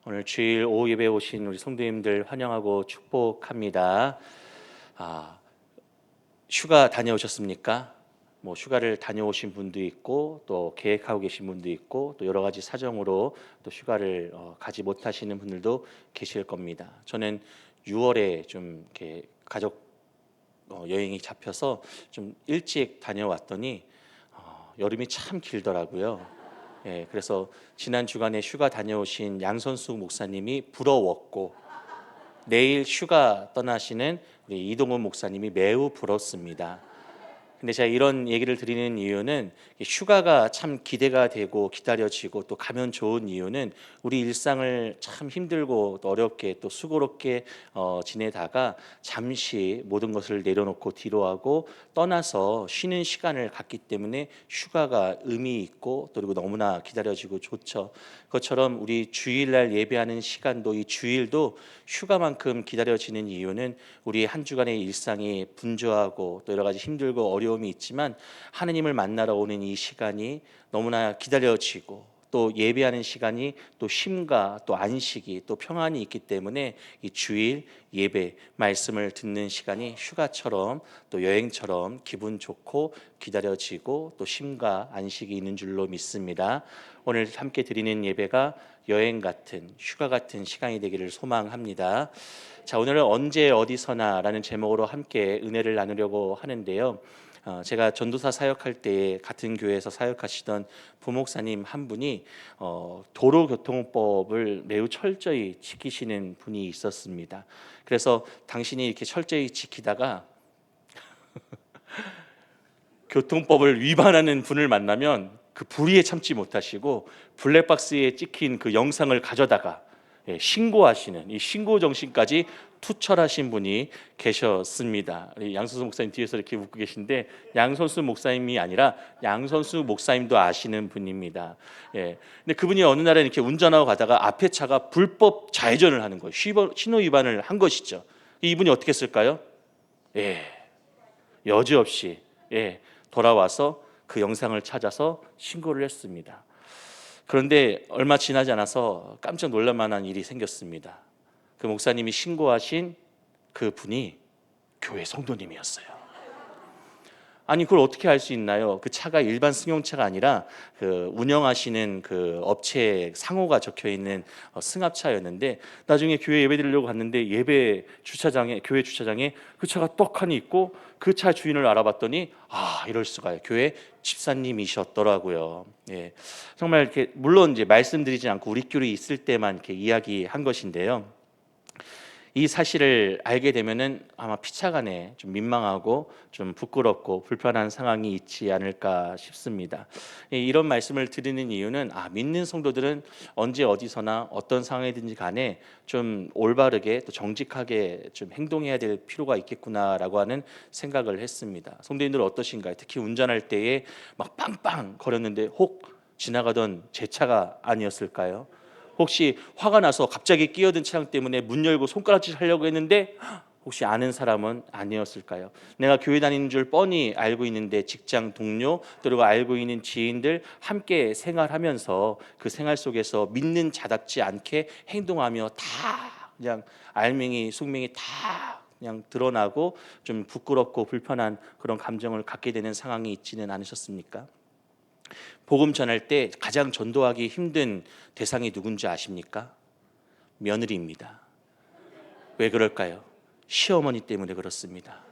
오늘 주일 오후 예배에 오신 우리 성도님들 환영하고 축복합니다. 아, 휴가 다녀오셨습니까? 뭐 휴가를 다녀오신 분도 있고 또 계획하고 계신 분도 있고 또 여러 가지 사정으로 또 휴가를 가지 못하시는 분들도 계실 겁니다. 저는 6월에 좀 이렇게 가족 여행이 잡혀서 좀 일찍 다녀왔더니 여름이 참 길더라고요. 예, 그래서 지난 주간에 휴가 다녀오신 양선수 목사님이 부러웠고 내일 휴가 떠나시는 우리 이동훈 목사님이 매우 부럽습니다. 근데 제가 이런 얘기를 드리는 이유는 휴가가 참 기대가 되고 기다려지고 또 가면 좋은 이유는 우리 일상을 참 힘들고 또 어렵게 또 수고롭게 지내다가 잠시 모든 것을 내려놓고 뒤로 하고 떠나서 쉬는 시간을 갖기 때문에 휴가가 의미 있고 또 그리고 너무나 기다려지고 좋죠. 그것처럼 우리 주일날 예배하는 시간도 이 주일도 휴가만큼 기다려지는 이유는 우리 한 주간의 일상이 분주하고 또 여러 가지 힘들고 어려움이 있지만 하느님을 만나러 오는 이 시간이 너무나 기다려지고 또 예배하는 시간이 또 쉼과 또 안식이 또 평안이 있기 때문에 이 주일 예배 말씀을 듣는 시간이 휴가처럼 또 여행처럼 기분 좋고 기다려지고 또 쉼과 안식이 있는 줄로 믿습니다. 오늘 함께 드리는 예배가 여행 같은 휴가 같은 시간이 되기를 소망합니다. 자, 오늘은 언제 어디서나라는 제목으로 함께 은혜를 나누려고 하는데요. 제가 전도사 사역할 때 같은 교회에서 사역하시던 부목사님 한 분이 도로교통법을 매우 철저히 지키시는 분이 있었습니다. 그래서 당신이 이렇게 철저히 지키다가 교통법을 위반하는 분을 만나면 그 불의에 참지 못하시고 블랙박스에 찍힌 그 영상을 가져다가 신고하시는 이 신고 정신까지 투철하신 분이 계셨습니다. 양선수 목사님 뒤에서 이렇게 웃고 계신데 양선수 목사님이 아니라 양선수 목사님도 아시는 분입니다. 예. 근데 그분이 어느 날에 이렇게 운전하고 가다가 앞에 차가 불법 좌회전을 하는 거예요. 신호 위반을 한 것이죠. 이분이 어떻게 했을까요? 예. 여지없이 돌아와서 그 영상을 찾아서 신고를 했습니다. 그런데 얼마 지나지 않아서 깜짝 놀랄 만한 일이 생겼습니다. 그 목사님이 신고하신 그 분이 교회 성도님이었어요. 아니 그걸 어떻게 알 수 있나요? 그 차가 일반 승용차가 아니라 그 운영하시는 그 업체 상호가 적혀 있는 승합차였는데 나중에 교회 예배 드리려고 갔는데 예배 주차장에 교회 주차장에 그 차가 떡하니 있고 그 차 주인을 알아봤더니 이럴 수가요. 교회 집사님이셨더라고요. 예. 정말 이렇게 물론 이제 말씀드리지 않고 우리끼리 있을 때만 이렇게 이야기한 것인데요. 이 사실을 알게 되면은 아마 피차간에 좀 민망하고 좀 부끄럽고 불편한 상황이 있지 않을까 싶습니다. 이런 말씀을 드리는 이유는 믿는 성도들은 언제 어디서나 어떤 상황이든지 간에 좀 올바르게 또 정직하게 좀 행동해야 될 필요가 있겠구나라고 하는 생각을 했습니다. 성도님들 어떠신가요? 특히 운전할 때에 막 빵빵 거렸는데 혹 지나가던 제 차가 아니었을까요? 혹시 화가 나서 갑자기 끼어든 차량 때문에 문 열고 손가락질 하려고 했는데 혹시 아는 사람은 아니었을까요? 내가 교회 다니는 줄 뻔히 알고 있는데 직장 동료 그리고 알고 있는 지인들 함께 생활하면서 그 생활 속에서 믿는 자답지 않게 행동하며 다 그냥 알맹이 숙맹이 다 그냥 드러나고 좀 부끄럽고 불편한 그런 감정을 갖게 되는 상황이 있지는 않으셨습니까? 복음 전할 때 가장 전도하기 힘든 대상이 누군지 아십니까? 며느리입니다. 왜 그럴까요? 시어머니 때문에 그렇습니다.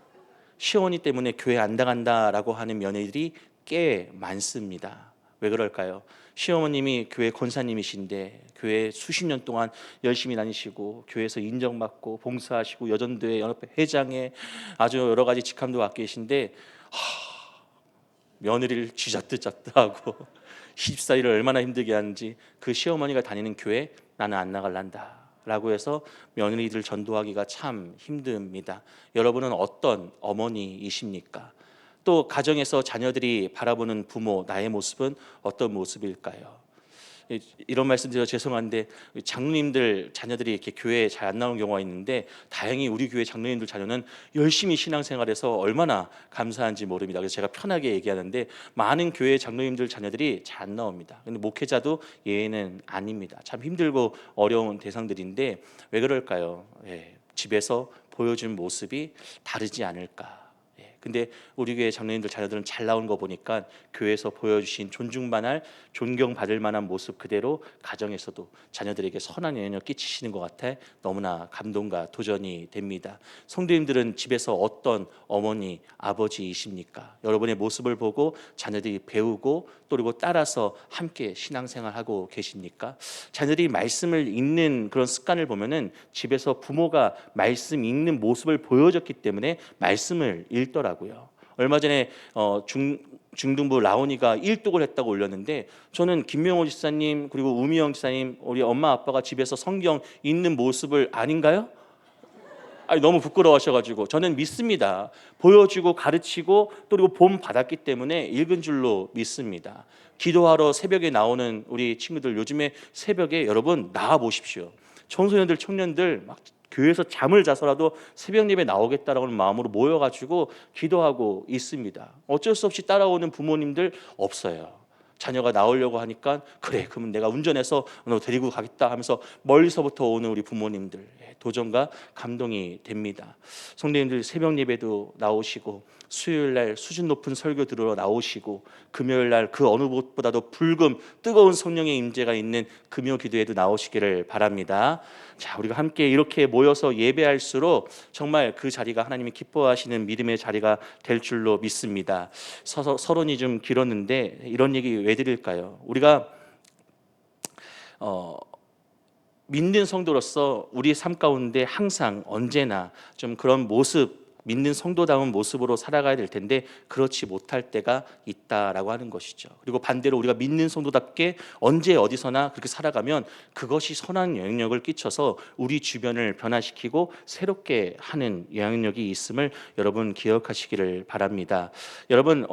시어머니 때문에 교회 안 나간다라고 하는 며느리들이 꽤 많습니다. 왜 그럴까요? 시어머님이 교회 권사님이신데 교회 수십 년 동안 열심히 다니시고 교회에서 인정받고 봉사하시고 여전도회 연합회 회장에 아주 여러 가지 직함도 갖고 계신데 며느리를 쥐잡듯 하고 시집살이를 얼마나 힘들게 하는지 그 시어머니가 다니는 교회 나는 안 나갈란다 라고 해서 며느리들 전도하기가 참 힘듭니다. 여러분은 어떤 어머니이십니까? 또 가정에서 자녀들이 바라보는 부모 나의 모습은 어떤 모습일까요? 이런 말씀드려 죄송한데 장로님들 자녀들이 이렇게 교회에 잘 안 나오는 경우가 있는데 다행히 우리 교회 장로님들 자녀는 열심히 신앙생활해서 얼마나 감사한지 모릅니다. 그래서 제가 편하게 얘기하는데 많은 교회 장로님들 자녀들이 잘 안 나옵니다. 근데 목회자도 예외는 아닙니다. 참 힘들고 어려운 대상들인데 왜 그럴까요? 집에서 보여준 모습이 다르지 않을까. 근데 우리 교회 장로님들 자녀들은 잘 나오는 거 보니까 교회에서 보여주신 존중만할 존경받을 만한 모습 그대로 가정에서도 자녀들에게 선한 영향을 끼치시는 것 같아 너무나 감동과 도전이 됩니다. 성도님들은 집에서 어떤 어머니 아버지이십니까? 여러분의 모습을 보고 자녀들이 배우고 또 그리고 따라서 함께 신앙생활하고 계십니까? 자녀들이 말씀을 읽는 그런 습관을 보면은 집에서 부모가 말씀 읽는 모습을 보여줬기 때문에 말씀을 읽더라고요. 얼마 전에 중등부 라온이가 1독을 했다고 올렸는데 저는 김명호 지사님 그리고 우미영 지사님 우리 엄마 아빠가 집에서 성경 읽는 모습을 아닌가요? 아니, 너무 부끄러워하셔가지고 저는 믿습니다. 보여주고 가르치고 또 그리고 본 받았기 때문에 읽은 줄로 믿습니다. 기도하러 새벽에 나오는 우리 친구들 요즘에 새벽에 여러분 나와 보십시오. 청소년들 청년들 막 교회에서 잠을 자서라도 새벽 예배 나오겠다라는 마음으로 모여가지고 기도하고 있습니다. 어쩔 수 없이 따라오는 부모님들 없어요. 자녀가 나오려고 하니까 그래 그러면 내가 운전해서 너 데리고 가겠다 하면서 멀리서부터 오는 우리 부모님들 도전과 감동이 됩니다. 성도님들 새벽 예배도 나오시고 수요일 날 수준 높은 설교 들으러 나오시고 금요일 날 그 어느 곳보다도 불금 뜨거운 성령의 임재가 있는 금요 기도에도 나오시기를 바랍니다. 자, 우리가 함께 이렇게 모여서 예배할수록 정말 그 자리가 하나님이 기뻐하시는 믿음의 자리가 될 줄로 믿습니다. 서론이 좀 길었는데 이런 얘기 왜 드릴까요? 우리가 믿는 성도로서 우리 삶 가운데 항상 언제나 좀 그런 모습 믿는 성도다운 모습으로 살아가야 될 텐데 그렇지 못할 때가 있다라고 하는 것이죠. 그리고 반대로 우리가 믿는 성도답게 언제 어디서나 그렇게 살아가면 그것이 선한 영향력을 끼쳐서 우리 주변을 변화시키고 새롭게 하는 영향력이 있음을 여러분 기억하시기를 바랍니다. 여러분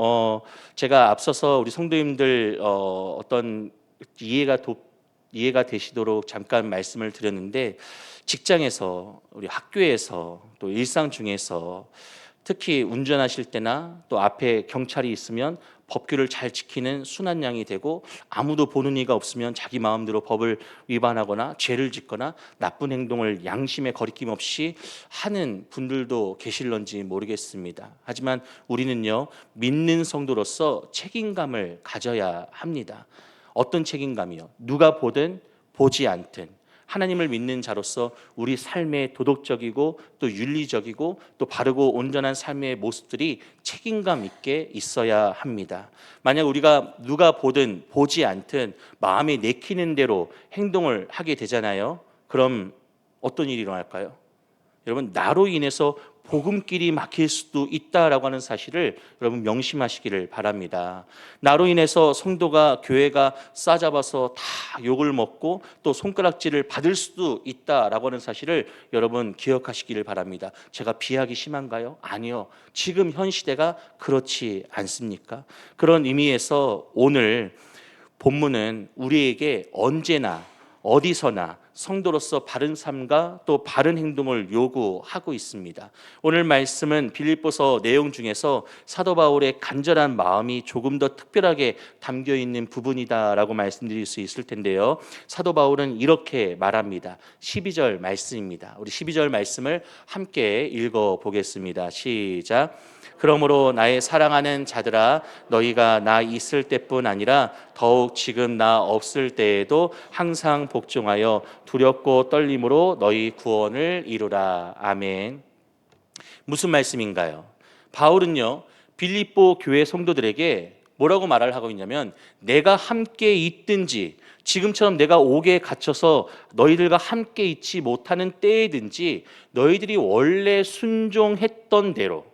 제가 앞서서 우리 성도님들 어떤 이해가 되시도록 잠깐 말씀을 드렸는데 직장에서 우리 학교에서 또 일상 중에서 특히 운전하실 때나 또 앞에 경찰이 있으면 법규를 잘 지키는 순한 양이 되고 아무도 보는 이가 없으면 자기 마음대로 법을 위반하거나 죄를 짓거나 나쁜 행동을 양심에 거리낌 없이 하는 분들도 계실런지 모르겠습니다. 하지만 우리는요 믿는 성도로서 책임감을 가져야 합니다. 어떤 책임감이요? 누가 보든 보지 않든 하나님을 믿는 자로서 우리 삶의 도덕적이고 또 윤리적이고 또 바르고 온전한 삶의 모습들이 책임감 있게 있어야 합니다. 만약 우리가 누가 보든 보지 않든 마음에 내키는 대로 행동을 하게 되잖아요. 그럼 어떤 일이 일어날까요? 여러분 나로 인해서 복음길이 막힐 수도 있다라고 하는 사실을 여러분 명심하시기를 바랍니다. 나로 인해서 성도가 교회가 싸잡아서 다 욕을 먹고 또 손가락질을 받을 수도 있다라고 하는 사실을 여러분 기억하시기를 바랍니다. 제가 비하기 심한가요? 아니요. 지금 현 시대가 그렇지 않습니까? 그런 의미에서 오늘 본문은 우리에게 언제나 어디서나 성도로서 바른 삶과 또 바른 행동을 요구하고 있습니다. 오늘 말씀은 빌립보서 내용 중에서 사도 바울의 간절한 마음이 조금 더 특별하게 담겨 있는 부분이다라고 말씀드릴 수 있을 텐데요. 사도 바울은 이렇게 말합니다. 12절 말씀입니다. 우리 12절 말씀을 함께 읽어 보겠습니다. 시작. 그러므로 나의 사랑하는 자들아 너희가 나 있을 때뿐 아니라 더욱 지금 나 없을 때에도 항상 복종하여 두렵고 떨림으로 너희 구원을 이루라. 아멘. 무슨 말씀인가요? 바울은요 빌립보 교회 성도들에게 뭐라고 말을 하고 있냐면 내가 함께 있든지 지금처럼 내가 옥에 갇혀서 너희들과 함께 있지 못하는 때에든지 너희들이 원래 순종했던 대로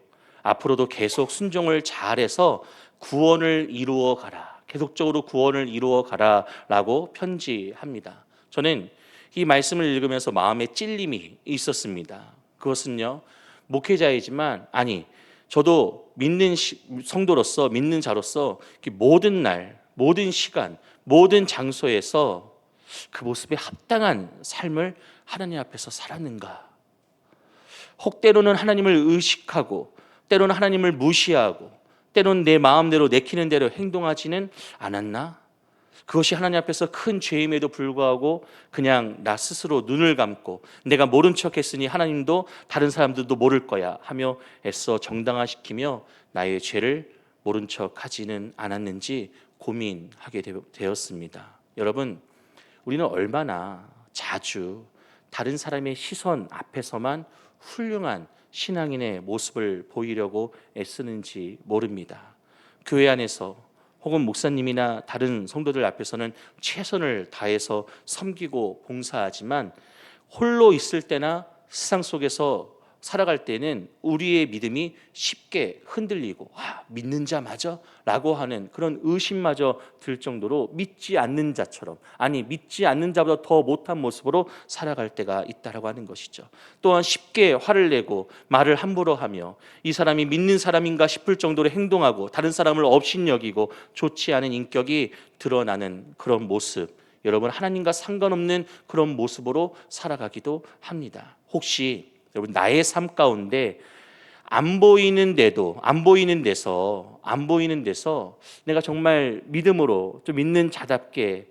앞으로도 계속 순종을 잘해서 구원을 이루어 가라. 계속적으로 구원을 이루어 가라라고 편지합니다. 저는 이 말씀을 읽으면서 마음에 찔림이 있었습니다. 그것은요. 목회자이지만 저도 믿는 성도로서 믿는 자로서 모든 날 모든 시간, 모든 장소에서 그 모습에 합당한 삶을 하나님 앞에서 살았는가? 혹 때로는 하나님을 의식하고 때로는 하나님을 무시하고 때로는 내 마음대로 내키는 대로 행동하지는 않았나? 그것이 하나님 앞에서 큰 죄임에도 불구하고 그냥 나 스스로 눈을 감고 내가 모른 척 했으니 하나님도 다른 사람들도 모를 거야 하며 애써 정당화시키며 나의 죄를 모른 척 하지는 않았는지 고민하게 되었습니다. 여러분, 우리는 얼마나 자주 다른 사람의 시선 앞에서만 훌륭한 신앙인의 모습을 보이려고 애쓰는지 모릅니다. 교회 안에서 혹은 목사님이나 다른 성도들 앞에서는 최선을 다해서 섬기고 봉사하지만 홀로 있을 때나 세상 속에서 살아갈 때는 우리의 믿음이 쉽게 흔들리고 믿는 자 맞아? 라고 하는 그런 의심마저 들 정도로 믿지 않는 자처럼, 아니 믿지 않는 자보다 더 못한 모습으로 살아갈 때가 있다라고 하는 것이죠. 또한 쉽게 화를 내고 말을 함부로 하며 이 사람이 믿는 사람인가 싶을 정도로 행동하고 다른 사람을 업신여기고 좋지 않은 인격이 드러나는 그런 모습, 여러분 하나님과 상관없는 그런 모습으로 살아가기도 합니다. 혹시 여러분 나의 삶 가운데 안 보이는 데서 내가 정말 믿음으로 좀 있는 자답게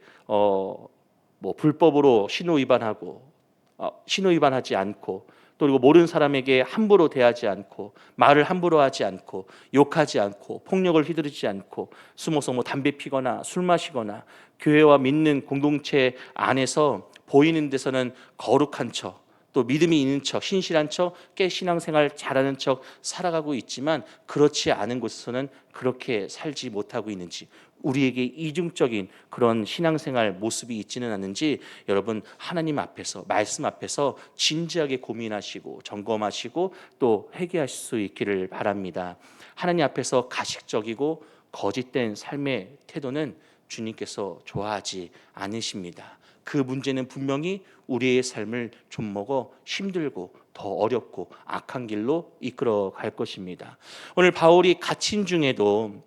불법으로 신호 위반하지 않고 또 그리고 모르는 사람에게 함부로 대하지 않고 말을 함부로 하지 않고 욕하지 않고 폭력을 휘두르지 않고 숨어서 담배 피거나 술 마시거나 교회와 믿는 공동체 안에서 보이는 데서는 거룩한 척 또 믿음이 있는 척, 신실한 척, 꽤 신앙생활 잘하는 척 살아가고 있지만 그렇지 않은 곳에서는 그렇게 살지 못하고 있는지, 우리에게 이중적인 그런 신앙생활 모습이 있지는 않는지 여러분 하나님 앞에서, 말씀 앞에서 진지하게 고민하시고 점검하시고 또 회개하실 수 있기를 바랍니다. 하나님 앞에서 가식적이고 거짓된 삶의 태도는 주님께서 좋아하지 않으십니다. 그 문제는 분명히 우리의 삶을 좀먹어 힘들고 더 어렵고 악한 길로 이끌어 갈 것입니다. 오늘 바울이 갇힌 중에도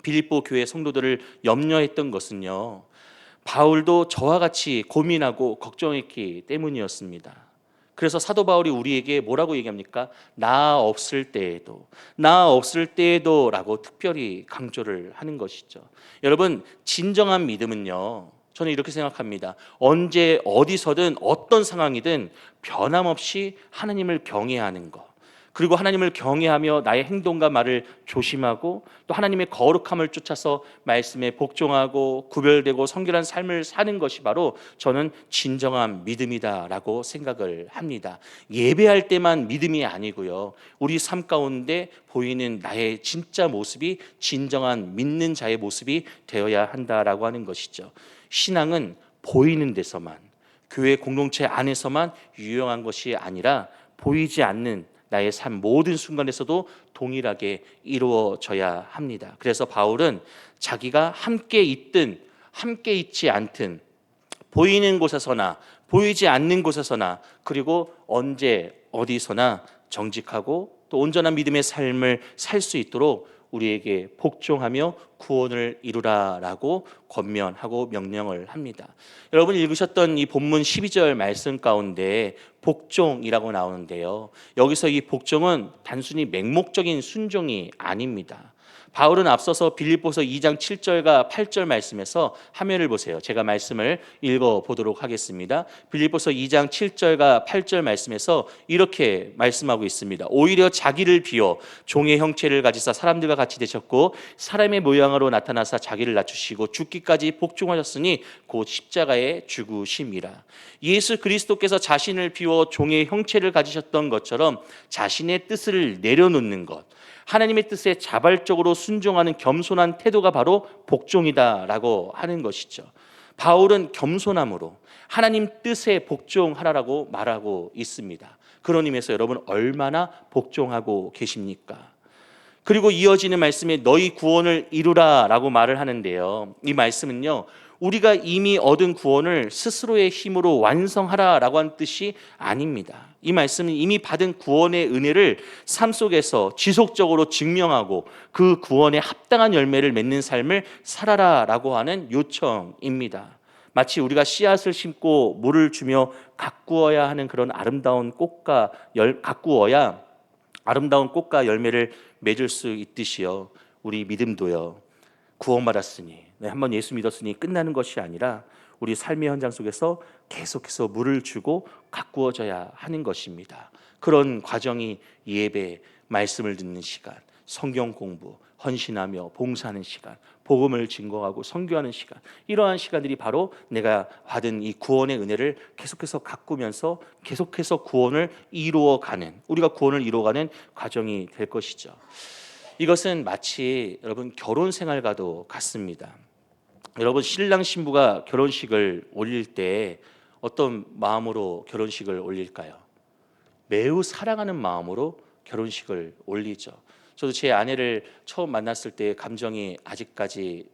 빌립보 교회 성도들을 염려했던 것은요, 바울도 저와 같이 고민하고 걱정했기 때문이었습니다. 그래서 사도 바울이 우리에게 뭐라고 얘기합니까? 나 없을 때에도 라고 특별히 강조를 하는 것이죠. 여러분, 진정한 믿음은요, 저는 이렇게 생각합니다. 언제 어디서든 어떤 상황이든 변함없이 하나님을 경외하는 것, 그리고 하나님을 경외하며 나의 행동과 말을 조심하고 또 하나님의 거룩함을 쫓아서 말씀에 복종하고 구별되고 성결한 삶을 사는 것이 바로 저는 진정한 믿음이다라고 생각을 합니다. 예배할 때만 믿음이 아니고요, 우리 삶 가운데 보이는 나의 진짜 모습이 진정한 믿는 자의 모습이 되어야 한다라고 하는 것이죠. 신앙은 보이는 데서만, 교회 공동체 안에서만 유용한 것이 아니라 보이지 않는 나의 삶 모든 순간에서도 동일하게 이루어져야 합니다. 그래서 바울은 자기가 함께 있든 함께 있지 않든 보이는 곳에서나 보이지 않는 곳에서나 그리고 언제 어디서나 정직하고 또 온전한 믿음의 삶을 살 수 있도록 우리에게 복종하며 구원을 이루라라고 권면하고 명령을 합니다. 여러분 읽으셨던 이 본문 12절 말씀 가운데 복종이라고 나오는데요, 여기서 이 복종은 단순히 맹목적인 순종이 아닙니다. 바울은 앞서서 빌립보서 2장 7절과 8절 말씀에서 화면을 보세요. 제가 말씀을 읽어보도록 하겠습니다. 빌립보서 2장 7절과 8절 말씀에서 이렇게 말씀하고 있습니다. 오히려 자기를 비워 종의 형체를 가지사 사람들과 같이 되셨고 사람의 모양으로 나타나사 자기를 낮추시고 죽기까지 복종하셨으니 곧 십자가에 죽으심이라. 예수 그리스도께서 자신을 비워 종의 형체를 가지셨던 것처럼 자신의 뜻을 내려놓는 것, 하나님의 뜻에 자발적으로 순종하는 겸손한 태도가 바로 복종이다라고 하는 것이죠. 바울은 겸손함으로 하나님 뜻에 복종하라고 말하고 있습니다. 그런 의미에서 여러분 얼마나 복종하고 계십니까? 그리고 이어지는 말씀에 너희 구원을 이루라라고 말을 하는데요, 이 말씀은요 우리가 이미 얻은 구원을 스스로의 힘으로 완성하라라고 하는 뜻이 아닙니다. 이 말씀은 이미 받은 구원의 은혜를 삶 속에서 지속적으로 증명하고 그 구원에 합당한 열매를 맺는 삶을 살아라라고 하는 요청입니다. 마치 우리가 씨앗을 심고 물을 주며 가꾸어야 하는 그런 가꾸어야 아름다운 꽃과 열매를 맺을 수 있듯이요, 우리 믿음도요, 구원받았으니, 한번 예수 믿었으니 끝나는 것이 아니라 우리 삶의 현장 속에서 계속해서 물을 주고 가꾸어져야 하는 것입니다. 그런 과정이 예배, 말씀을 듣는 시간, 성경 공부, 헌신하며 봉사하는 시간, 복음을 증거하고 선교하는 시간, 이러한 시간들이 바로 내가 받은 이 구원의 은혜를 계속해서 가꾸면서 계속해서 구원을 이루어가는, 우리가 구원을 이루어가는 과정이 될 것이죠. 이것은 마치 여러분 결혼 생활과도 같습니다. 여러분 신랑 신부가 결혼식을 올릴 때 어떤 마음으로 결혼식을 올릴까요? 매우 사랑하는 마음으로 결혼식을 올리죠. 저도 제 아내를 처음 만났을 때 감정이 아직까지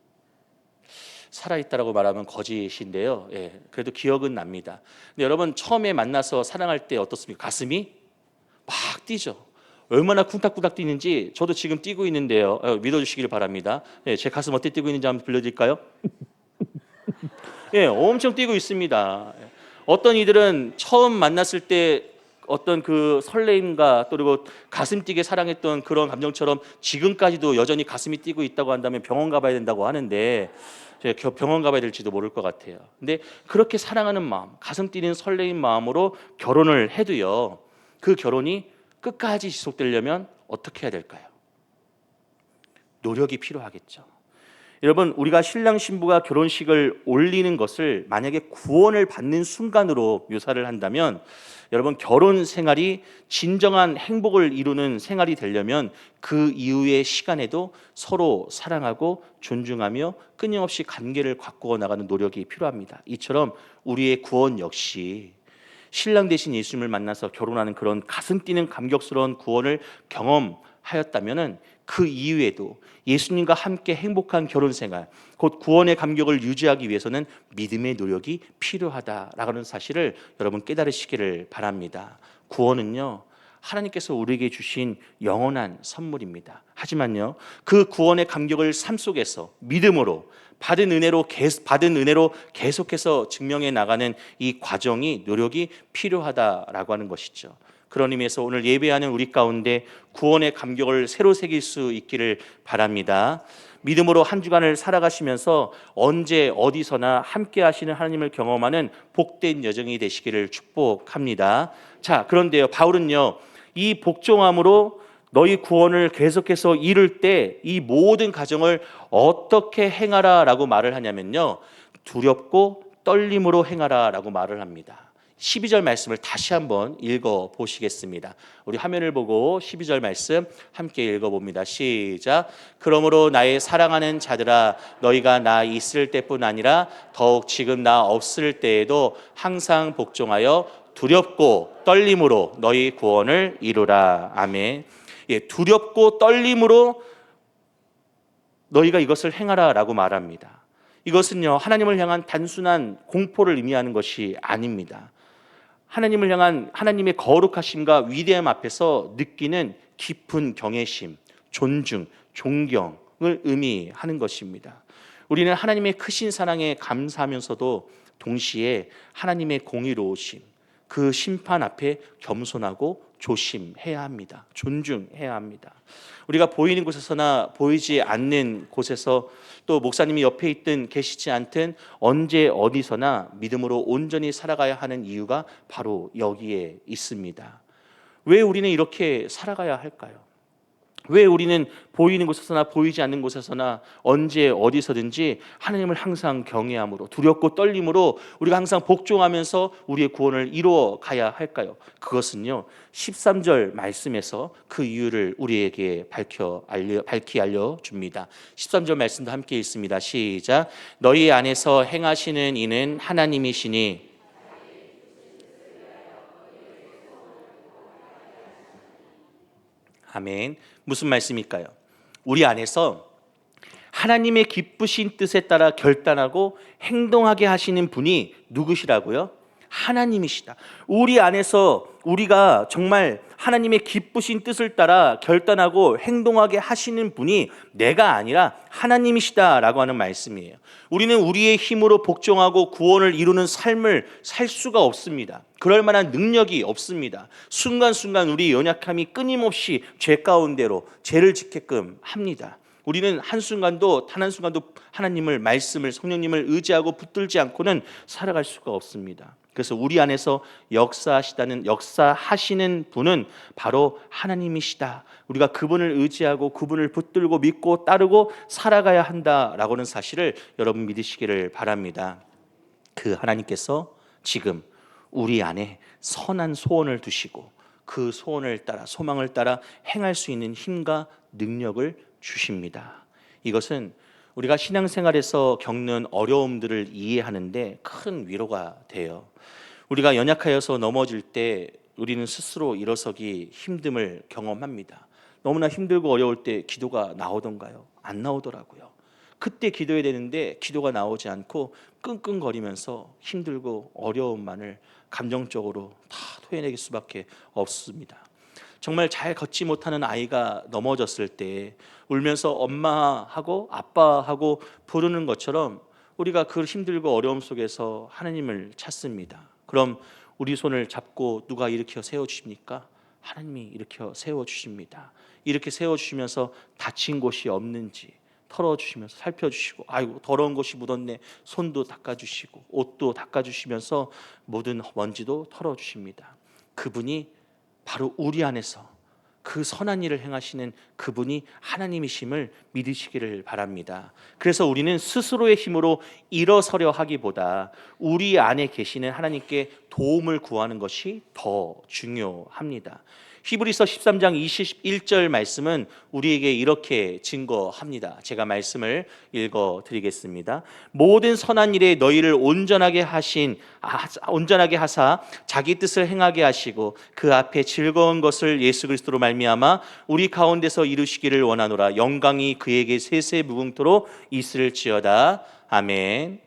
살아있다라고 말하면 거짓인데요. 그래도 기억은 납니다. 근데 여러분 처음에 만나서 사랑할 때 어떻습니까? 가슴이 막 뛰죠. 얼마나 쿵닥쿵닥 뛰는지 저도 지금 뛰고 있는데요. 믿어주시길 바랍니다. 제 가슴 어떻게 뛰고 있는지 한번 들려드릴까요? 엄청 뛰고 있습니다. 어떤 이들은 처음 만났을 때 어떤 그 설레임과 또 그리고 가슴 뛰게 사랑했던 그런 감정처럼 지금까지도 여전히 가슴이 뛰고 있다고 한다면 병원 가봐야 된다고 하는데, 제가 병원 가봐야 될지도 모를 것 같아요. 근데 그렇게 사랑하는 마음, 가슴 뛰는 설레임 마음으로 결혼을 해도요, 그 결혼이 끝까지 지속되려면 어떻게 해야 될까요? 노력이 필요하겠죠. 여러분, 우리가 신랑 신부가 결혼식을 올리는 것을 만약에 구원을 받는 순간으로 묘사를 한다면, 여러분 결혼 생활이 진정한 행복을 이루는 생활이 되려면 그 이후의 시간에도 서로 사랑하고 존중하며 끊임없이 관계를 가꾸어 나가는 노력이 필요합니다. 이처럼 우리의 구원 역시 신랑 되신 예수님을 만나서 결혼하는 그런 가슴 뛰는 감격스러운 구원을 경험하였다면 그 이후에도 예수님과 함께 행복한 결혼 생활, 곧 구원의 감격을 유지하기 위해서는 믿음의 노력이 필요하다라는 사실을 여러분 깨달으시기를 바랍니다. 구원은요, 하나님께서 우리에게 주신 영원한 선물입니다. 하지만요, 그 구원의 감격을 삶 속에서 믿음으로 받은 은혜로 계속해서 증명해 나가는 이 과정이, 노력이 필요하다라고 하는 것이죠. 그런 의미에서 오늘 예배하는 우리 가운데 구원의 감격을 새로 새길 수 있기를 바랍니다. 믿음으로 한 주간을 살아가시면서 언제 어디서나 함께 하시는 하나님을 경험하는 복된 여정이 되시기를 축복합니다. 자, 그런데요, 바울은요, 이 복종함으로 너희 구원을 계속해서 이룰 때 이 모든 과정을 어떻게 행하라라고 말을 하냐면요, 두렵고 떨림으로 행하라라고 말을 합니다. 12절 말씀을 다시 한번 읽어 보시겠습니다. 우리 화면을 보고 12절 말씀 함께 읽어 봅니다. 시작. 그러므로 나의 사랑하는 자들아, 너희가 나 있을 때뿐 아니라 더욱 지금 나 없을 때에도 항상 복종하여 두렵고 떨림으로 너희 구원을 이루라. 아멘. 두렵고 떨림으로 너희가 이것을 행하라라고 말합니다. 이것은요, 하나님을 향한 단순한 공포를 의미하는 것이 아닙니다. 하나님을 향한 하나님의 거룩하심과 위대함 앞에서 느끼는 깊은 경외심, 존중, 존경을 의미하는 것입니다. 우리는 하나님의 크신 사랑에 감사하면서도 동시에 하나님의 공의로우심, 그 심판 앞에 겸손하고 조심해야 합니다. 존중해야 합니다. 우리가 보이는 곳에서나 보이지 않는 곳에서, 또 목사님이 옆에 있든 계시지 않든 언제 어디서나 믿음으로 온전히 살아가야 하는 이유가 바로 여기에 있습니다. 왜 우리는 이렇게 살아가야 할까요? 왜 우리는 보이는 곳에서나 보이지 않는 곳에서나 언제 어디서든지 하나님을 항상 경외함으로, 두렵고 떨림으로 우리가 항상 복종하면서 우리의 구원을 이루어 가야 할까요? 그것은요, 13절 말씀에서 그 이유를 우리에게 밝히 알려줍니다. 13절 말씀도 함께 읽습니다. 시작. 너희 안에서 행하시는 이는 하나님이시니. 아멘. 무슨 말씀일까요? 우리 안에서 하나님의 기쁘신 뜻에 따라 결단하고 행동하게 하시는 분이 누구시라고요? 하나님이시다. 우리 안에서 우리가 정말 하나님의 기쁘신 뜻을 따라 결단하고 행동하게 하시는 분이 내가 아니라 하나님이시다라고 하는 말씀이에요. 우리는 우리의 힘으로 복종하고 구원을 이루는 삶을 살 수가 없습니다. 그럴 만한 능력이 없습니다. 순간순간 우리 연약함이 끊임없이 죄 가운데로 죄를 짓게끔 합니다. 우리는 한순간도 단 한순간도 하나님을, 말씀을, 성령님을 의지하고 붙들지 않고는 살아갈 수가 없습니다. 그래서 우리 안에서 역사하시는 분은 바로 하나님이시다. 우리가 그분을 의지하고 그분을 붙들고 믿고 따르고 살아가야 한다라고는 사실을 여러분 믿으시기를 바랍니다. 그 하나님께서 지금 우리 안에 선한 소원을 두시고 그 소원을 따라, 소망을 따라 행할 수 있는 힘과 능력을 주십니다. 이것은 우리가 신앙생활에서 겪는 어려움들을 이해하는데 큰 위로가 돼요. 우리가 연약하여서 넘어질 때 우리는 스스로 일어서기 힘듦을 경험합니다. 너무나 힘들고 어려울 때 기도가 나오던가요? 안 나오더라고요. 그때 기도해야 되는데 기도가 나오지 않고 끙끙거리면서 힘들고 어려움만을 감정적으로 다 토해낼 수밖에 없습니다. 정말 잘 걷지 못하는 아이가 넘어졌을 때 울면서 엄마하고 아빠하고 부르는 것처럼 우리가 그 힘들고 어려움 속에서 하나님을 찾습니다. 그럼 우리 손을 잡고 누가 일으켜 세워주십니까? 하나님이 일으켜 세워주십니다. 이렇게 세워주시면서 다친 곳이 없는지 털어주시면서 살펴주시고, 아이고 더러운 곳이 묻었네, 손도 닦아주시고 옷도 닦아주시면서 모든 먼지도 털어주십니다. 그분이 바로 우리 안에서 그 선한 일을 행하시는 그분이 하나님이심을 믿으시기를 바랍니다. 그래서 우리는 스스로의 힘으로 일어서려 하기보다 우리 안에 계시는 하나님께 도움을 구하는 것이 더 중요합니다. 히브리서 13장 21절 말씀은 우리에게 이렇게 증거합니다. 제가 말씀을 읽어드리겠습니다. 모든 선한 일에 너희를 온전하게 하사 자기 뜻을 행하게 하시고 그 앞에 즐거운 것을 예수 그리스도로 말미암아 우리 가운데서 이루시기를 원하노라. 영광이 그에게 세세무궁토록 있을지어다. 아멘.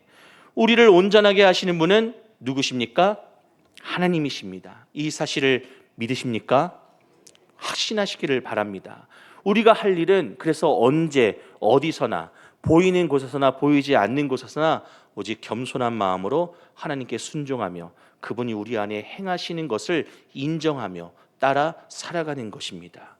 우리를 온전하게 하시는 분은 누구십니까? 하나님이십니다. 이 사실을 믿으십니까? 확신하시기를 바랍니다. 우리가 할 일은 그래서 언제 어디서나 보이는 곳에서나 보이지 않는 곳에서나 오직 겸손한 마음으로 하나님께 순종하며 그분이 우리 안에 행하시는 것을 인정하며 따라 살아가는 것입니다.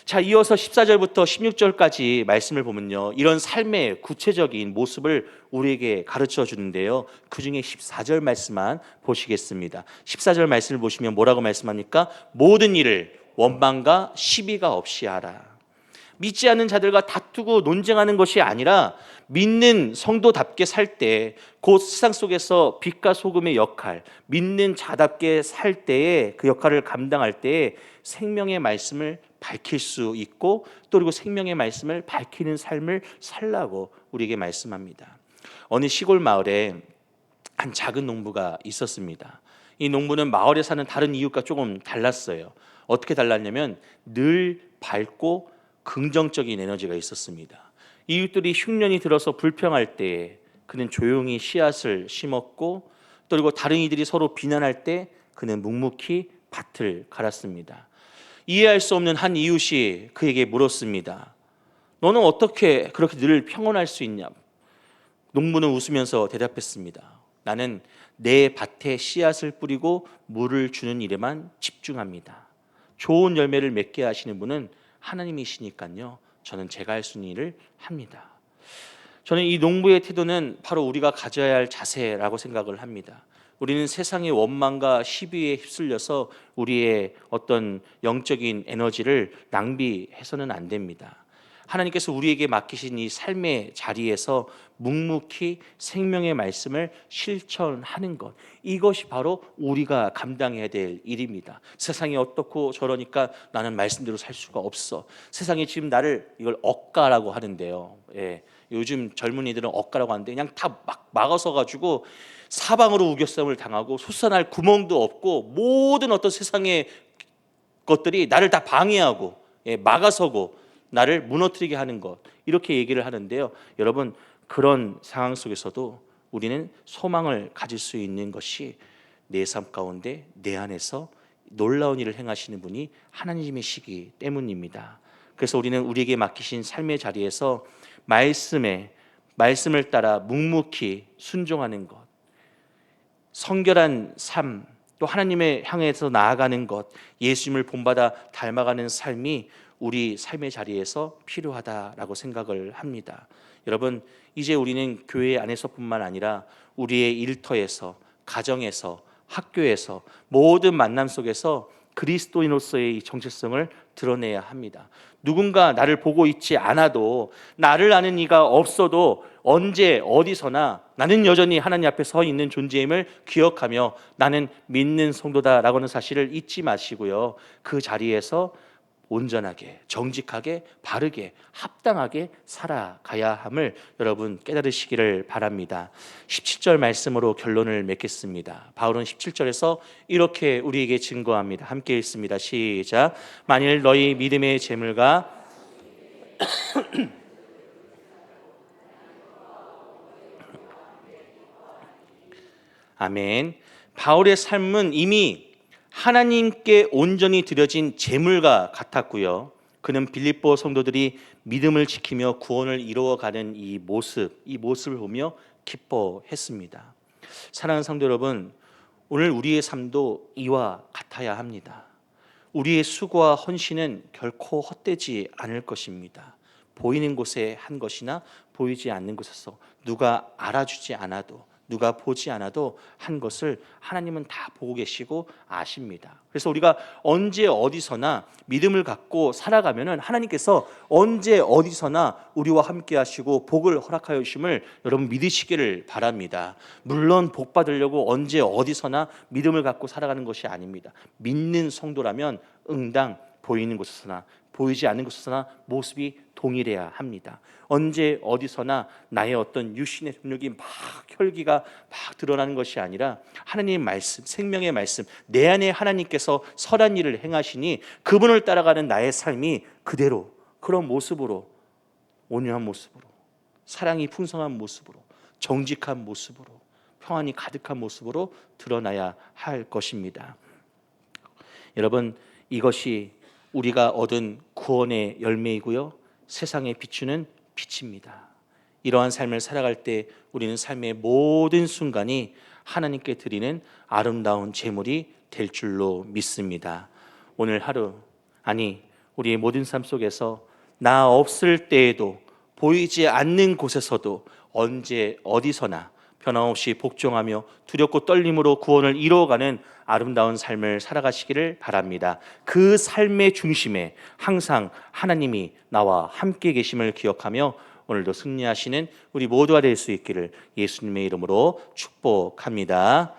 자, 이어서 14절부터 16절까지 말씀을 보면요, 이런 삶의 구체적인 모습을 우리에게 가르쳐 주는데요, 그 중에 14절 말씀만 보시겠습니다. 14절 말씀을 보시면 뭐라고 말씀합니까? 모든 일을 원망과 시비가 없이 하라. 믿지 않는 자들과 다투고 논쟁하는 것이 아니라 믿는 성도답게 살 때, 곧 세상 속에서 빛과 소금의 역할, 믿는 자답게 살 때에 그 역할을 감당할 때에 생명의 말씀을 밝힐 수 있고 또 그리고 생명의 말씀을 밝히는 삶을 살라고 우리에게 말씀합니다. 어느 시골 마을에 한 작은 농부가 있었습니다. 이 농부는 마을에 사는 다른 이웃과 조금 달랐어요. 어떻게 달랐냐면 늘 밝고 긍정적인 에너지가 있었습니다. 이웃들이 흉년이 들어서 불평할 때에 그는 조용히 씨앗을 심었고 또 그리고 다른 이들이 서로 비난할 때 그는 묵묵히 밭을 갈았습니다. 이해할 수 없는 한 이웃이 그에게 물었습니다. 너는 어떻게 그렇게 늘 평온할 수 있냐? 농부는 웃으면서 대답했습니다. 나는 내 밭에 씨앗을 뿌리고 물을 주는 일에만 집중합니다. 좋은 열매를 맺게 하시는 분은 하나님이시니까요, 저는 제가 할 수 있는 일을 합니다. 저는 이 농부의 태도는 바로 우리가 가져야 할 자세라고 생각을 합니다. 우리는 세상의 원망과 시비에 휩쓸려서 우리의 어떤 영적인 에너지를 낭비해서는 안 됩니다. 하나님께서 우리에게 맡기신 이 삶의 자리에서 묵묵히 생명의 말씀을 실천하는 것, 이것이 바로 우리가 감당해야 될 일입니다. 세상이 어떻고 저러니까 나는 말씀대로 살 수가 없어. 세상이 지금 나를 이걸 억가라고 하는데요. 예, 요즘 젊은이들은 억가라고 하는데 그냥 다 막아서 가지고 사방으로 우겨싸움을 당하고 솟아날 구멍도 없고 모든 어떤 세상의 것들이 나를 다 방해하고 막아서고 나를 무너뜨리게 하는 것, 이렇게 얘기를 하는데요. 여러분, 그런 상황 속에서도 우리는 소망을 가질 수 있는 것이 내 삶 가운데 내 안에서 놀라운 일을 행하시는 분이 하나님이시기 때문입니다. 그래서 우리는 우리에게 맡기신 삶의 자리에서 말씀을 따라 묵묵히 순종하는 것, 성결한 삶, 또 하나님의 향해서 나아가는 것, 예수님을 본받아 닮아가는 삶이 우리 삶의 자리에서 필요하다라고 생각을 합니다. 여러분, 이제 우리는 교회 안에서뿐만 아니라 우리의 일터에서, 가정에서, 학교에서, 모든 만남 속에서 그리스도인으로서의 이 정체성을 드러내야 합니다. 누군가 나를 보고 있지 않아도, 나를 아는 이가 없어도 언제 어디서나 나는 여전히 하나님 앞에 서 있는 존재임을 기억하며 나는 믿는 성도다라고 하는 사실을 잊지 마시고요, 그 자리에서 온전하게, 정직하게, 바르게, 합당하게 살아가야 함을 여러분 깨달으시기를 바랍니다. 17절 말씀으로 결론을 맺겠습니다. 바울은 17절에서 이렇게 우리에게 증거합니다. 함께 읽습니다. 시작. 만일 너희 믿음의 재물과 아멘. 바울의 삶은 이미 하나님께 온전히 드려진 제물과 같았고요. 그는 빌립보 성도들이 믿음을 지키며 구원을 이루어가는 이 모습을 보며 기뻐했습니다. 사랑하는 성도 여러분, 오늘 우리의 삶도 이와 같아야 합니다. 우리의 수고와 헌신은 결코 헛되지 않을 것입니다. 보이는 곳에 한 것이나 보이지 않는 곳에서 누가 알아주지 않아도, 누가 보지 않아도 한 것을 하나님은 다 보고 계시고 아십니다. 그래서 우리가 언제 어디서나 믿음을 갖고 살아가면은 하나님께서 언제 어디서나 우리와 함께 하시고 복을 허락하여 주심을 여러분 믿으시기를 바랍니다. 물론 복 받으려고 언제 어디서나 믿음을 갖고 살아가는 것이 아닙니다. 믿는 성도라면 응당 보이는 곳에서나 보이지 않는 곳에서나 모습이 동일해야 합니다. 언제 어디서나 나의 어떤 육신의 능력이 막 혈기가 막 드러나는 것이 아니라 하나님의 말씀, 생명의 말씀, 내 안에 하나님께서 선한 일을 행하시니 그분을 따라가는 나의 삶이 그대로 그런 모습으로, 온유한 모습으로, 사랑이 풍성한 모습으로, 정직한 모습으로, 평안이 가득한 모습으로 드러나야 할 것입니다. 여러분, 이것이 우리가 얻은 구원의 열매이고요, 세상에 비추는 빛입니다. 이러한 삶을 살아갈 때 우리는 삶의 모든 순간이 하나님께 드리는 아름다운 제물이 될 줄로 믿습니다. 오늘 하루, 아니 우리의 모든 삶 속에서 나 없을 때에도, 보이지 않는 곳에서도, 언제 어디서나 변함없이 복종하며 두렵고 떨림으로 구원을 이루어가는 아름다운 삶을 살아가시기를 바랍니다. 그 삶의 중심에 항상 하나님이 나와 함께 계심을 기억하며 오늘도 승리하시는 우리 모두가 될 수 있기를 예수님의 이름으로 축복합니다.